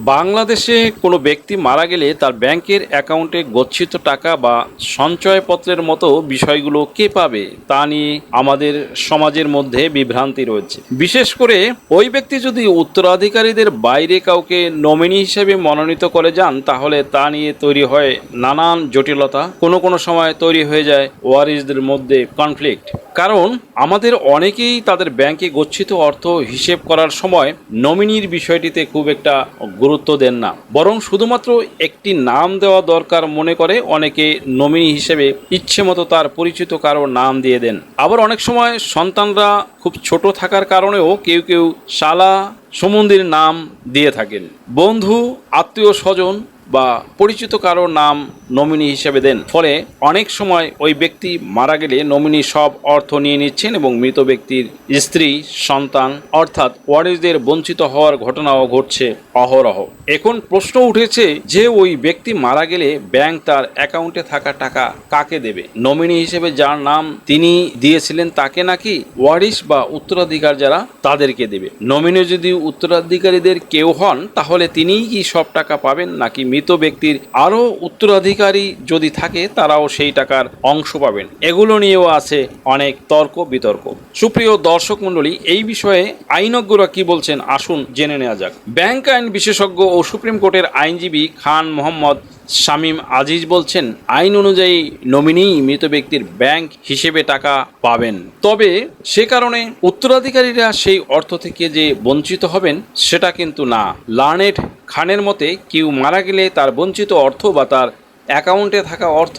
বাংলাদেশে কোনো ব্যক্তি মারা গেলে তার ব্যাংকের অ্যাকাউন্টে গচ্ছিত টাকা বা সঞ্চয়পত্রের মতো বিষয়গুলো কে পাবে তা নিয়ে আমাদের সমাজের মধ্যে বিভ্রান্তি রয়েছে। বিশেষ করে ওই ব্যক্তি যদি উত্তরাধিকারীদের বাইরে কাউকে নমিনি হিসেবে মনোনীত করে যান, তাহলে তা নিয়ে তৈরি হয় নানান জটিলতা। কোনো সময় তৈরি হয়ে যায় ওয়ারিসদের মধ্যে কনফ্লিক্ট। কারণ আমাদের অনেকেই তাদের ব্যাংকে গচ্ছিত অর্থ হিসেব করার সময় নমিনির বিষয়টিতে খুব একটা গুরুত্ব দেন না, বরং শুধুমাত্র একটি নাম দেওয়া দরকার মনে করে অনেকে নমিনি হিসেবে ইচ্ছে মতো তার পরিচিত কারো নাম দিয়ে দেন। আবার অনেক সময় সন্তানরা খুব ছোট থাকার কারণেও কেউ শালা সম্বন্ধীর নাম দিয়ে থাকেন। বন্ধু, আত্মীয় স্বজন বা পরিচিত কারো নাম নমিনি হিসেবে দেন। ফলে অনেক সময় ওই ব্যক্তি মারা গেলে নমিনি সব অর্থ নিয়ে নিচ্ছেন এবং মৃত ব্যক্তির স্ত্রী, সন্তান অর্থাৎ ওয়ারিসদের বঞ্চিত হওয়ার ঘটনাও ঘটছে অহরহ। এখন প্রশ্ন উঠেছে যে ওই ব্যক্তি মারা গেলে ব্যাংক তার অ্যাকাউন্টে থাকা টাকা কাকে দেবে? নমিনি হিসেবে যার নাম তিনি দিয়েছিলেন তাকে, নাকি ওয়ারিস বা উত্তরাধিকার যারা তাদেরকে দেবে? নমিনি যদি উত্তরাধিকারীদের কেউ হন, তাহলে তিনিই কি সব টাকা পাবেন, নাকি মৃত ব্যক্তির আরও উত্তরাধিকারী যদি থাকে তারাও সেই টাকার অংশ পাবেন? এগুলো নিয়েও আছে অনেক তর্ক বিতর্ক। সুপ্রিয় দর্শক মণ্ডলী, এই বিষয়ে আইনজ্ঞরা কি বলছেন আসুন জেনে নেওয়া যাক। ব্যাংক আইন বিশেষজ্ঞ ও সুপ্রিম কোর্টের আইনজীবী খান মোহাম্মদ শামীম আজিজ বলছেন, আইন অনুযায়ী নমিনি মৃত ব্যক্তির ব্যাংক হিসেবে টাকা পাবেন, তবে সে কারণে উত্তরাধিকারীরা সেই অর্থ থেকে যে বঞ্চিত হবেন সেটা কিন্তু না। লার্নেড খানের মতে কেউ মারা গেলে তার বঞ্চিত অর্থ বা তার অ্যাকাউন্টে থাকা অর্থ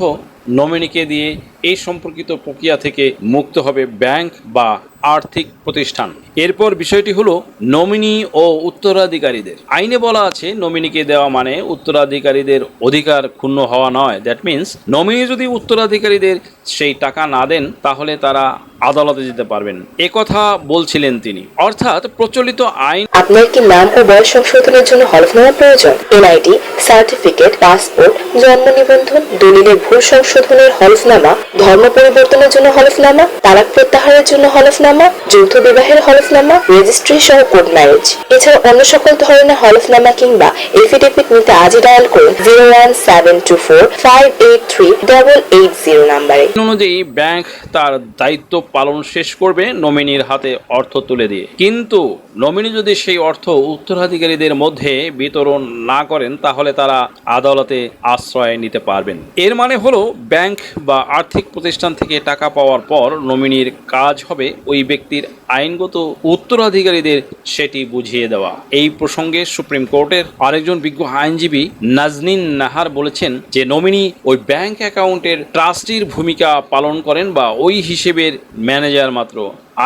নমিনিকে দিয়ে এই সম্পর্কিত প্রক্রিয়া থেকে মুক্ত হবে ব্যাংক বা আর্থিক প্রতিষ্ঠান। এরপর বিষয়টি হলো নমিনি ও উত্তরাধিকারীদের। আইনে বলা আছে নমিনিকে দেওয়া মানে উত্তরাধিকারীদের অধিকার ক্ষুণ্ণ হওয়া নয়। দ্যাট মিন্স নমিনি যদি উত্তরাধিকারীদের সেই টাকা না দেন তাহলে তারা আদালতে যেতে পারবেন, কথা বলছিলেন তিনি। অর্থাৎ প্রচলিত আইন। আপনার কি নাম ও বয়স সংশোধনের জন্য হলফনামা প্রয়োজন? এনআইডি, সার্টিফিকেট, পাসপোর্ট, জন্ম নিবন্ধন, দলিলের ভুল সংশোধনের হলফনামা, ধর্ম পরিবর্তনের জন্য হলফনামা, তালাক প্রত্যাহারের জন্য হলফনামা, যৌথ বিবাহের হলফনামা, রেজিস্ট্রি সহ কোর্ট ম্যারেজ। এছাড়া অন্য সকল ধরনের হলফনামা কিংবা এফিডেভিট নিতে আজই ডায়াল করুন 01724583880 নাম্বারে। অনুযায়ী ব্যাংক তার দায়িত্ব পালন শেষ করবে নমিনির হাতে অর্থ তুলে দিয়ে। কিন্তু নমিনি যদি সেই অর্থ উত্তরাধিকারীদের মধ্যে বিতরণ না করেন তাহলে তারা আদালতে আশ্রয় নিতে পারবেন। এর মানে হলো ব্যাংক বা আর্থিক প্রতিষ্ঠান থেকে টাকা পাওয়ার পর নমিনির কাজ হবে ওই ব্যক্তির আইনগত উত্তরাধিকারীদের সেটি বুঝিয়ে দেওয়া। এই প্রসঙ্গে সুপ্রিম কোর্টের আরেকজন বিজ্ঞ আইনজীবী নাজনীন নাহার বলেছেন যে নমিনি ওই ব্যাংক অ্যাকাউন্টের ট্রাস্টির ভূমিকা পালন করেন বা ওই হিসেবের ম্যানেজার মাত্র।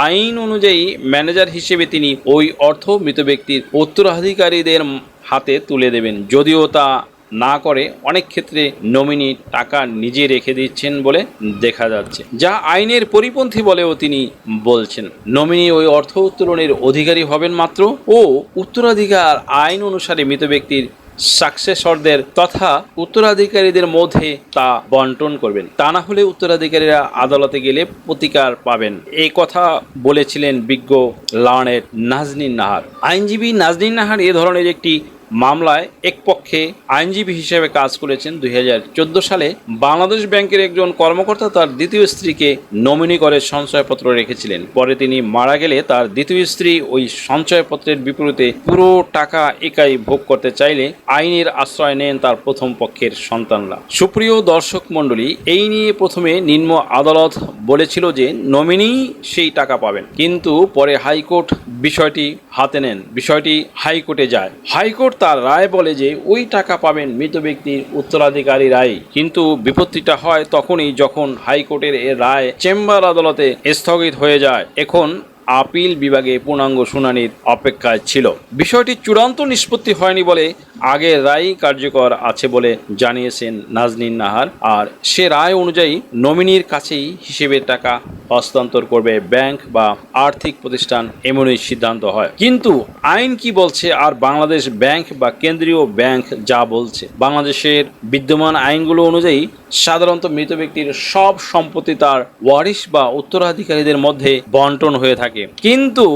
আইন অনুযায়ী ম্যানেজার হিসেবে তিনি ওই অর্থ মৃত ব্যক্তির উত্তরাধিকারীদের হাতে তুলে দেবেন। যদিও তা না করে অনেক ক্ষেত্রে নমিনি টাকা নিজে রেখে দিচ্ছেন বলে দেখা যাচ্ছে, যা আইনের পরিপন্থী বলেও তিনি বলছেন। নমিনি ওই অর্থ উত্তোলনের অধিকারী হবেন মাত্র ও উত্তরাধিকার আইন অনুসারে মৃত ব্যক্তির সাকসেসরদের তথা উত্তরাধিকারীদের মধ্যে তা বন্টন করবেন। তা না হলে উত্তরাধিকারীরা আদালতে গেলে প্রতিকার পাবেন। এই কথা বলেছিলেন বিজ্ঞ লার্নেড নাজনীন নাহার। আইনজীবী নাজনীন নাহার এ ধরনের একটি মামলায় এক পক্ষে আইনজীবী হিসেবে কাজ করেছেন। 2014 সালে বাংলাদেশ ব্যাংকের একজন কর্মকর্তা তার দ্বিতীয় স্ত্রীকে নমিনি করে সঞ্চয়পত্র রেখেছিলেন। পরে তিনি মারা গেলে তার দ্বিতীয় স্ত্রী ওই সঞ্চয়পত্রের বিপরীতে পুরো টাকা একাই ভোগ করতে চাইলে আইনের আশ্রয় নেন তার প্রথম পক্ষের সন্তানরা। সুপ্রিয় দর্শক মণ্ডলী, এই নিয়ে প্রথমে নিম্ন আদালত বলেছিল যে নমিনি সেই টাকা পাবেন, কিন্তু পরে হাইকোর্ট বিষয়টি হাতে নেন। বিষয়টি হাইকোর্টে যায়। হাইকোর্ট তার রায় বলে যে ওই টাকা পাবেন মৃত ব্যক্তির উত্তরাধিকারীরাই। কিন্তু বিপত্তিটা হয় তখনই যখন হাইকোর্টের এ রায় চেম্বার আদালতে স্থগিত হয়ে যায়। এখন আপিল বিভাগে পূর্ণাঙ্গ শুনানির অপেক্ষায় ছিল। বিষয়টি চূড়ান্ত নিষ্পত্তি হয়নি বলে আগের রায় কার্যকর আছে বলে জানিয়েছেন নাজনীন নাহার। আর সে রায় অনুযায়ী নমিনির কাছেই হিসেবে টাকা হস্তান্তর করবে ব্যাংক বা আর্থিক প্রতিষ্ঠান, এমনই সিদ্ধান্ত হয়। কিন্তু আইন কি বলছে আর বাংলাদেশ ব্যাংক বা কেন্দ্রীয় ব্যাংক যা বলছে? বাংলাদেশের বিদ্যমান আইনগুলো অনুযায়ী সাধারণত মৃত ব্যক্তির সব সম্পত্তি তার ওয়ারিশ বা উত্তরাধিকারীদের মধ্যে বন্টন হয়ে থাকে, কিন্তু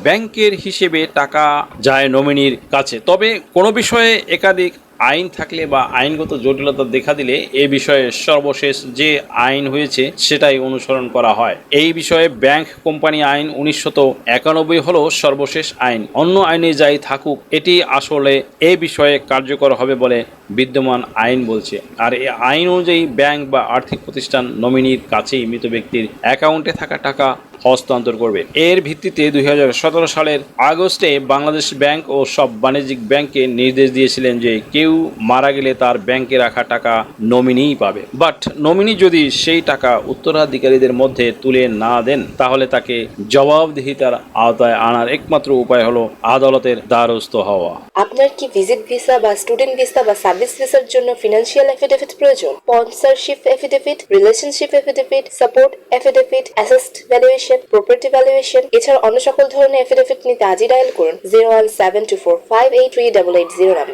ব্যাংকের হিসেবে টাকা যায় নমিনির কাছে। তবে কোনো বিষয়ে একাধিক আইন থাকলে বা আইনগত জটিলতা দেখা দিলে এ বিষয়ে সর্বশেষ যে আইন হয়েছে সেটাই অনুসরণ করা হয়। এই বিষয়ে ব্যাংক কোম্পানি আইন 1991 হলো সর্বশেষ আইন। অন্য আইনে যাই থাকুক, এটি আসলে এই বিষয়ে কার্যকর হবে বলে বিদ্যমান আইন বলছে। আর এই আইন অনুযায়ী ব্যাংক বা আর্থিক প্রতিষ্ঠান নমিনির কাছেই মৃত ব্যক্তির অ্যাকাউন্টে থাকা টাকা হস্তান্তর করবে। এর ভিত্তিতে 2017 সালের আগস্টে বাংলাদেশ ব্যাংক ও সব বাণিজ্যিক ব্যাংককে নির্দেশ দিয়েছিলেন যে কেউ মারা গেলে তার ব্যাংকে রাখা টাকা নমিনিই পাবে। বাট নমিনি যদি সেই টাকা উত্তরাধিকারীদের মধ্যে তুলে না দেন, তাহলে তাকে জবাবদিহিতার আওতায় আনার একমাত্র উপায় হলো আদালতের দ্বারস্থ হওয়া। আপনার কি ভিজিট ভিসা বা স্টুডেন্ট ভিসা বা সার্ভিস ভিসার জন্য ফিনান্সিয়াল এফিডেভিট প্রয়োজন? Sponsorship affidavit, relationship affidavit, support affidavit, asset valuation, property valuation এছাড়া অন্য সকল ধরনের এফিডেভিট নিতে আজই ডায়াল করুন 01724583880 নাম্বার।